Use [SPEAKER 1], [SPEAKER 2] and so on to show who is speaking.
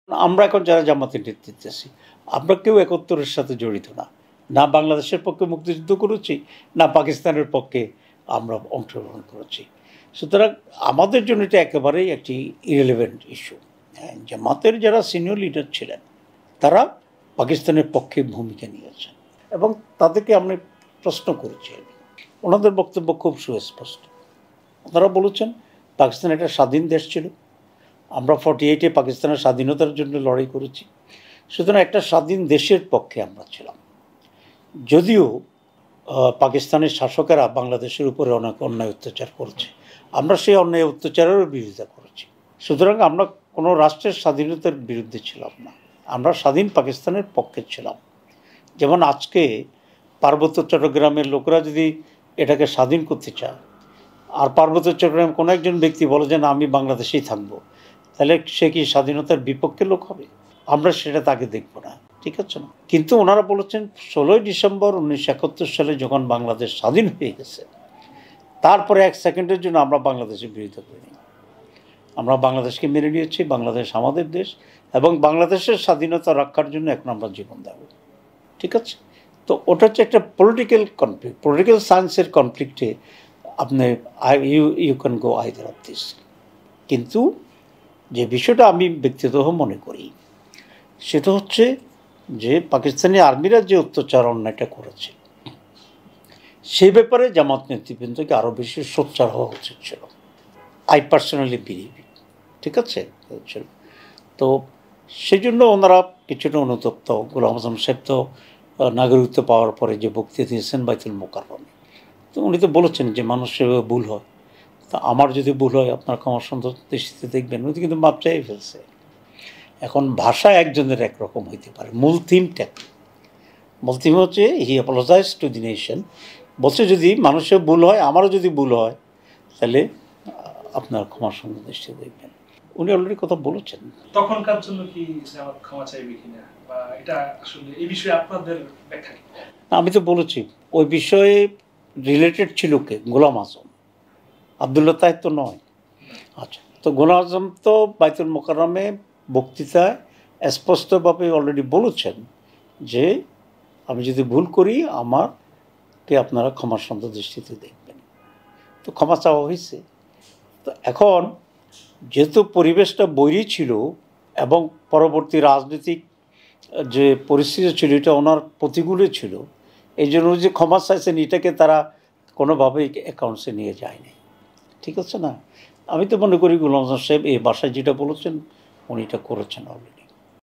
[SPEAKER 1] আমরা এখন যারা জামাতের নেতৃত্বে আছি, আমরা কেউ ৭১-এর সাথে জড়িত না। না বাংলাদেশের পক্ষে মুক্তিযুদ্ধ করেছি, না পাকিস্তানের পক্ষে আমরা অংশগ্রহণ করেছি। সুতরাং আমাদের জন্য এটা একেবারেই একটি ইরেলেভেন্ট ইস্যু। জামাতের যারা সিনিয়র লিডার ছিলেন, তারা পাকিস্তানের পক্ষে ভূমিকা নিয়েছেন এবং তাদেরকে আমরা প্রশ্ন করেছি। ওনাদের বক্তব্য খুব সুস্পষ্ট। ওনারা বলেছেন পাকিস্তান একটা স্বাধীন দেশ ছিল, আমরা 48-এ পাকিস্তানের স্বাধীনতার জন্য লড়াই করেছি, সুতরাং একটা স্বাধীন দেশের পক্ষে আমরা ছিলাম। যদিও পাকিস্তানের শাসকেরা বাংলাদেশের উপরে অনেক অন্যায় অত্যাচার করেছে, আমরা সেই অন্যায় অত্যাচারেরও বিরোধিতা করেছি। সুতরাং আমরা কোনো রাষ্ট্রের স্বাধীনতার বিরুদ্ধে ছিলাম না, আমরা স্বাধীন পাকিস্তানের পক্ষে ছিলাম। যেমন আজকে পার্বত্য চট্টগ্রামের লোকেরা যদি এটাকে স্বাধীন করতে চায়, আর পার্বত্য চট্টগ্রাম কোনো একজন ব্যক্তি বলে যে না আমি বাংলাদেশেই থাকবো, তাহলে সে কি স্বাধীনতার বিপক্ষে লোক হবে? আমরা সেটা তাকে দেখব না, ঠিক আছে না? কিন্তু ওনারা বলেছেন 16ই ডিসেম্বর 1971 সালে যখন বাংলাদেশ স্বাধীন হয়ে গেছে, তারপরে 1 সেকেন্ডের জন্য আমরা বাংলাদেশের বিরোধিতা করিনি। আমরা বাংলাদেশকে মেনে নিয়েছি, বাংলাদেশ আমাদের দেশ এবং বাংলাদেশের স্বাধীনতা রক্ষার জন্য এখন আমরা জীবন দেব, ঠিক আছে? তো ওটা হচ্ছে একটা পলিটিক্যাল কনফ্লিক্ট, পলিটিক্যাল সায়েন্সের কনফ্লিক্টে আপনি you can go either of this. কিন্তু যে বিষয়টা আমি ব্যক্তিগতভাবে মনে করি সেটা হচ্ছে যে পাকিস্তানি আর্মিরা যে অত্যাচার অন্যায়টা করেছে, সেই ব্যাপারে জামাত নেতৃবৃন্দকে আরও বেশি সোচ্চার হওয়া উচিত ছিল। আই পার্সোনালি বিলিভ, ঠিক আছে? তো সেই জন্য ওনারা কিছুটা অনুতপ্ত। গোলাম আজম সাহেব তো নাগরিকত্ব পাওয়ার পরে যে বক্তৃতা দিয়েছেন বাইতুল মোকাররমে, তো উনি তো বলেছেন যে মানুষের ভুল হয়, তা আমার যদি ভুল হয় আপনার ক্ষমা সুন্দর দৃষ্টিতে দেখবেন। উনি কিন্তু মাপ চাই ফেলছে। এখন ভাষা একজনের একরকম হইতে পারে, মূল থিমটা হচ্ছে হি অ্যাপোলোজাইজ টু দি নেশন, বলছে যদি মানুষের ভুল হয়, আমারও যদি ভুল হয়, তাহলে আপনার ক্ষমা সুন্দর দৃষ্টিতে দেখবেন। উনি অলরেডি কথা বলেছেন।
[SPEAKER 2] তখনকার জন্য কি ক্ষমা চাইবে কিনা বা এটা আসলে এই বিষয়ে আপনাদের ব্যাখ্যা কি?
[SPEAKER 1] আমি তো বলেছি ওই বিষয়ে রিলেটেড ছিল কে? গোলাম আজম, আবদুল্লাহ তাহের তো নয়। আচ্ছা, তো গোলাম আজম তো বাইতুল মোকাররমে বক্তৃতায় স্পষ্টভাবে অলরেডি বলেছেন যে আমি যদি ভুল করি আমাকে আপনারা ক্ষমা সুন্দর দৃষ্টিতে দেখবেন। তো ক্ষমা চাওয়া হয়েছে। তো এখন যেহেতু পরিবেশটা বৈরী ছিল এবং পরবর্তী রাজনৈতিক যে পরিস্থিতি ছিল এটা ওনার প্রতিকূলে ছিল, এই জন্য যে ক্ষমা চাইছেন এটাকে তারা কোনোভাবেই অ্যাকাউন্টসে নিয়ে যায়নি, ঠিক আছে না? আমি তো মনে করি গোলাম আজম সাহেব এই ভাষায় যেটা বলেছেন উনি এটা করেছেন অলরেডি।